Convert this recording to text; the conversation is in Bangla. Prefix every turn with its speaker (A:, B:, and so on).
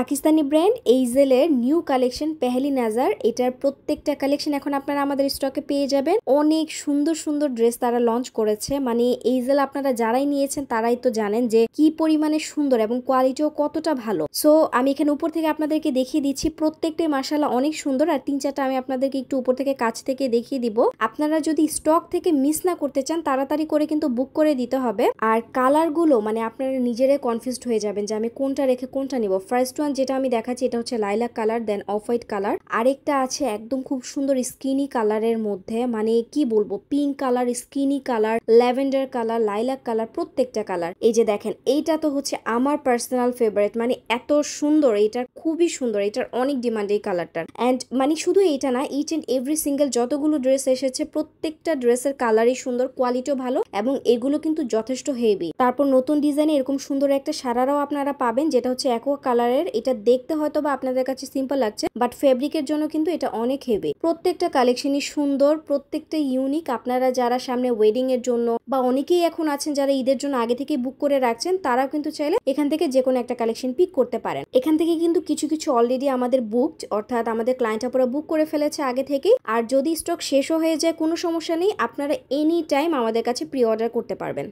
A: পাকিস্তানি ব্র্যান্ড এইজেলের নিউ কালেকশন পেহেলি নাজার, এটার প্রত্যেকটা কালেকশন এখন আপনারা আমাদের স্টকে পেয়ে যাবেন। অনেক সুন্দর সুন্দর ড্রেস তারা লঞ্চ করেছে। মানে এইজেল আপনারা যারাই নিয়েছেন তারাই তো জানেন যে কি পরিমাণে সুন্দর এবং কোয়ালিটিও কতটা ভালো। সো আমি এখানে উপর থেকে আপনাদেরকে দেখিয়ে দিচ্ছি, প্রত্যেকটাই মাশাআল্লাহ অনেক সুন্দর। আর 3-4টা আমি আপনাদেরকে একটু উপর থেকে কাছ থেকে দেখিয়ে দিব। আপনারা যদি স্টক থেকে মিস না করতে চান তাড়াতাড়ি করে কিন্তু বুক করে দিতে হবে। আর কালারগুলো মানে আপনারা নিজেরাই কনফিউজড হয়ে যাবেন যে আমি কোনটা রেখে কোনটা নিব। ফার্স্ট ওয়ান যেটা আমি দেখাচ্ছি এটা হচ্ছে লাইলাক কালার, দেন অফ হোয়াইট কালার। আরেকটা আছে একদম খুব সুন্দর স্কিনি কালারের মধ্যে, মানে কি বলবো, pink colour, skinny colour, lavender colour, lilac colour, প্রত্যেকটা কালার। এই যে দেখেন এইটা তো হচ্ছে আমার পার্সোনাল ফেভারিট, মানে এত সুন্দর, এটার খুবই সুন্দর, এটার অনেক ডিমান্ড এই কালারটার। অ্যান্ড মানে শুধু এইটা না, ইচ অ্যান্ড এভরি সিঙ্গেল যতগুলো ড্রেস এসেছে প্রত্যেকটা ড্রেসের কালারই সুন্দর, কোয়ালিটিও ভালো এবং এগুলো কিন্তু যথেষ্ট হেভি। তারপর নতুন ডিজাইনে এরকম সুন্দর একটা সারারাও আপনারা পাবেন যেটা হচ্ছে অ্যাকোয়া কালারের। এটা দেখতে হয়তো বা আপনাদের কাছে সিম্পল লাগছে, বাট ফেব্রিকের জন্য কিন্তু এটা অনেক হেভি। প্রত্যেকটা কালেকশনই সুন্দর, প্রত্যেকটা ইউনিক। আপনারা যারা সামনে ওয়েডিং এর জন্য বা অনেকেই এখন আছেন যারা ঈদের জন্য আগে থেকে বুক করে রাখছেন, তারাও কিন্তু চাইলে এখান থেকে যে কোনো একটা কালেকশন পিক করতে পারেন। এখান থেকে কিন্তু কিছু কিছু অলরেডি আমাদের বুকড, অর্থাৎ আমাদের ক্লায়েন্ট আপুরা বুক করে ফেলেছে আগে থেকেই। আর যদি স্টক শেষও হয়ে যায় কোনো সমস্যা নেই, আপনারা এনি টাইম আমাদের কাছে প্রি অর্ডার করতে পারবেন।